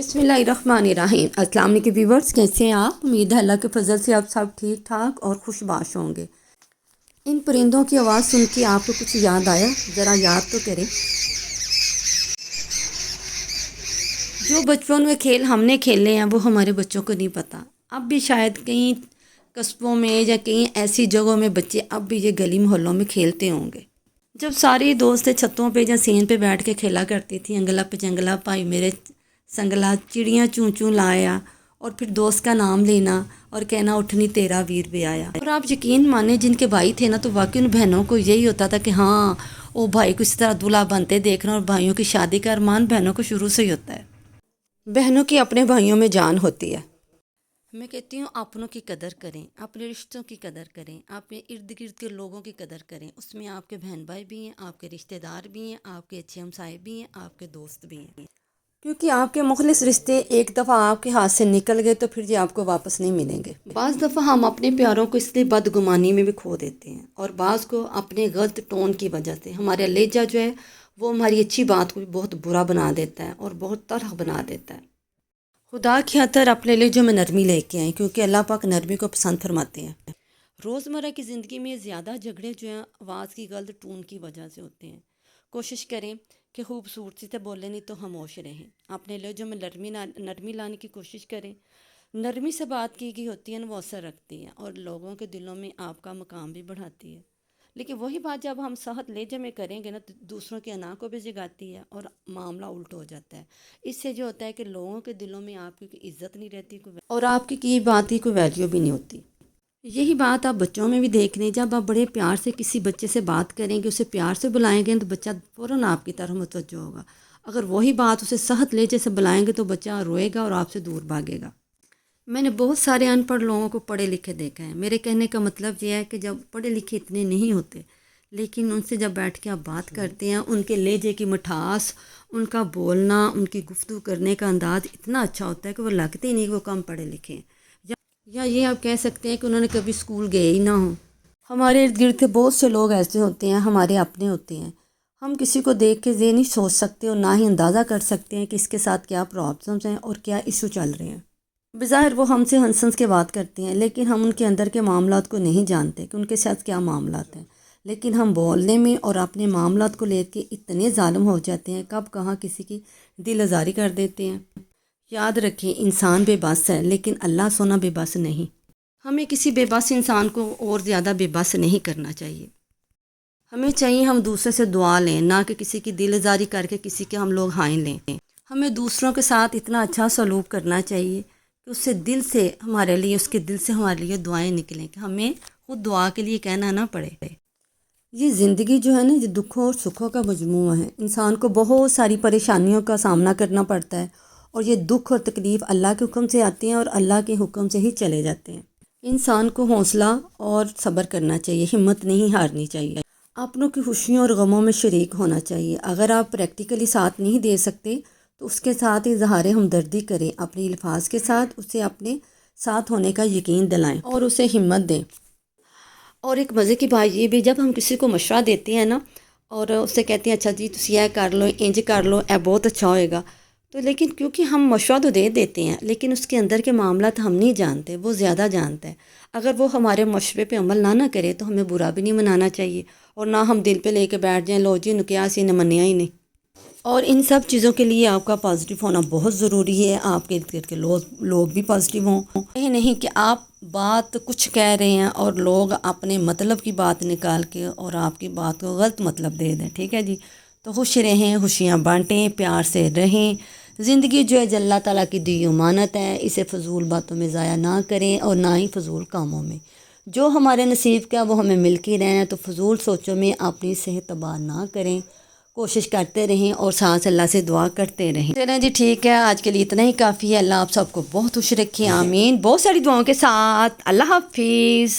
बिस्मिल्लाहिर्रहमानिर्रहीम। अस्सलाम वालेकुम व्यूवर्स, कैसे हैं आप? उम्मीद है अल्लाह के फजल से आप सब ठीक ठाक और खुशबाश होंगे। इन परिंदों की आवाज़ सुन के आपको कुछ याद आया? ज़रा याद तो करें। जो बचपन में खेल हमने खेले हैं वो हमारे बच्चों को नहीं पता। अब भी शायद कई कस्बों में या कई ऐसी जगहों में बच्चे अब भी ये गली मोहल्लों में खेलते होंगे। जब सारी दोस्त छतों पे या सीन पे बैठ के खेला करती थी, अंगला पचंगला भाई मेरे संगला, चिड़ियाँ चूँ चूँ लाया, और फिर दोस्त का नाम लेना और कहना उठनी तेरा वीर भी आया। और आप यकीन माने जिनके भाई थे ना, तो वाकई उन बहनों को यही होता था कि हाँ वो भाई को इस तरह दूल्हा बनते देखना। और भाइयों की शादी का अरमान बहनों को शुरू से ही होता है। बहनों की अपने भाइयों में जान होती है। मैं कहती हूँ अपनों की कदर करें, अपने रिश्तों की कदर करें, अपने इर्द गिर्द के लोगों की कदर करें। उसमें आपके बहन भाई भी हैं, आपके रिश्तेदार भी हैं, आपके अच्छे हमसाए भी हैं, आपके दोस्त भी हैं। क्योंकि आपके मुखलिस रिश्ते एक दफ़ा आपके हाथ से निकल गए तो फिर ये आपको वापस नहीं मिलेंगे। बाज़ दफ़ा हम अपने प्यारों को इसलिए बदगुमानी में भी खो देते हैं, और बाज़ को अपने गलत टोन की वजह से हमारा लहजा जो है वो हमारी अच्छी बात को भी बहुत बुरा बना देता है और बहुत तलख बना देता है। खुदा की खातिर अपने लहजे में नरमी लेके आएँ, क्योंकि अल्लाह पाक नरमी को पसंद फरमाते हैं। रोज़मर्रा की ज़िंदगी में ज़्यादा झगड़े जो हैं आवाज़ की गलत टोन की वजह से होते हैं। कोशिश करें कि खूबसूरती से बोलें, नहीं तो खामोश रहें। अपने लहजों में नरमी लाने की कोशिश करें। नरमी से बात की गई होती है ना, वो असर रखती है और लोगों के दिलों में आपका मकाम भी बढ़ाती है। लेकिन वही बात जब हम सहत लहजे में करेंगे ना, तो दूसरों की अना को भी जगाती है और मामला उल्ट हो जाता है। इससे जो होता है कि लोगों के दिलों में आपकी कोई इज्जत नहीं रहती और आपकी की बात की कोई वैल्यू भी नहीं होती। यही बात आप बच्चों में भी देख रहे हैं। जब आप बड़े प्यार से किसी बच्चे से बात करेंगे, उसे प्यार से बुलाएंगे, तो बच्चा फ़ौरन आपकी तरफ मुतवज्जो होगा। अगर वही बात उसे सहत लहजे से बुलाएंगे तो बच्चा रोएगा और आपसे दूर भागेगा। मैंने बहुत सारे अनपढ़ लोगों को पढ़े लिखे देखा है। मेरे कहने का मतलब यह है कि जब पढ़े लिखे इतने नहीं होते, लेकिन उनसे जब बैठ के आप बात करते हैं, उनके लहजे की मिठास, उनका बोलना, उनकी गुफ्तगू करने का अंदाज़ इतना अच्छा होता है कि वो लगते ही नहीं कि वो कम पढ़े लिखे हैं, या ये आप कह सकते हैं कि उन्होंने कभी स्कूल गए ही ना हो। हमारे इर्द गिर्द के बहुत से लोग ऐसे होते हैं, हमारे अपने होते हैं। हम किसी को देख के ये नहीं सोच सकते और ना ही अंदाज़ा कर सकते हैं कि इसके साथ क्या प्रॉब्लम्स हैं और क्या इशू चल रहे हैं। बज़ाहिर वो हमसे हंस हंस के बात करते हैं, लेकिन हम उनके अंदर के मामलात को नहीं जानते कि उनके साथ क्या मामलात हैं। लेकिन हम बोलने में और अपने मामलात को लेकर इतने ज़ालिम हो जाते हैं, कब कहाँ किसी की दिल आज़ारी कर देते हैं। याद रखें, इंसान बेबस है, लेकिन अल्लाह सोना बेबस नहीं। हमें किसी बेबस इंसान को और ज़्यादा बेबस नहीं करना चाहिए। हमें चाहिए हम दूसरे से दुआ लें, ना कि किसी की दिल आज़ारी करके किसी के हम लोग हाय लें। हमें दूसरों के साथ इतना अच्छा सलूक करना चाहिए कि उससे दिल से हमारे लिए, उसके दिल से हमारे लिए दुआएं निकलें, कि हमें खुद दुआ के लिए कहना ना पड़े। ये ज़िंदगी जो है ना, ये दुखों और सुखों का मजमूआ है। इंसान को बहुत सारी परेशानियों का सामना करना पड़ता है, और ये दुख और तकलीफ़ अल्लाह के हुक्म से आती हैं और अल्लाह के हुक्म से ही चले जाते हैं। इंसान को हौसला और सब्र करना चाहिए, हिम्मत नहीं हारनी चाहिए। अपनों की खुशियों और गमों में शरीक होना चाहिए। अगर आप प्रैक्टिकली साथ नहीं दे सकते तो उसके साथ इज़हार हमदर्दी करें, अपने अल्फाज के साथ उसे अपने साथ होने का यकीन दिलाएं और उसे हिम्मत दें। और एक मज़े की बात ये भी, जब हम किसी को मशवरा देते हैं ना और उससे कहते हैं अच्छा जी तुम यह कर लो, इंज कर लो, यह बहुत अच्छा होएगा, तो लेकिन क्योंकि हम मशवरा तो दे देते हैं, लेकिन उसके अंदर के मामलात हम नहीं जानते, वो ज़्यादा जानता है। अगर वो हमारे मशवरे पे अमल ना करे तो हमें बुरा भी नहीं मनाना चाहिए, और ना हम दिल पे लेके बैठ जाएं, लो जी नुकियास ने मनिया ही नहीं। और इन सब चीज़ों के लिए आपका पॉजिटिव होना बहुत ज़रूरी है। आपके इर्द गिर्द के लोग भी पॉजिटिव हों। ये नहीं कि आप बात कुछ कह रहे हैं और लोग अपने मतलब की बात निकाल के और आपकी बात को गलत मतलब दे दें। ठीक है जी, तो खुश रहें, खुशियाँ बांटें, प्यार से रहें। ज़िंदगी जो है अल्लाह ताला की दी अमानत है, इसे फ़जूल बातों में ज़ाया ना करें और ना ही फ़जूल कामों में। जो हमारे नसीब का वो हमें मिल के रहना है, तो फ़जूल सोचों में अपनी सेहत तबाह ना करें। कोशिश करते रहें और साथ अल्लाह से दुआ करते रहें। चलें जी, ठीक है, आज के लिए इतना ही काफ़ी है। अल्लाह आप सबको बहुत खुश रखें, आमीन। बहुत सारी दुआओं के साथ। अल्लाह हाफिज़।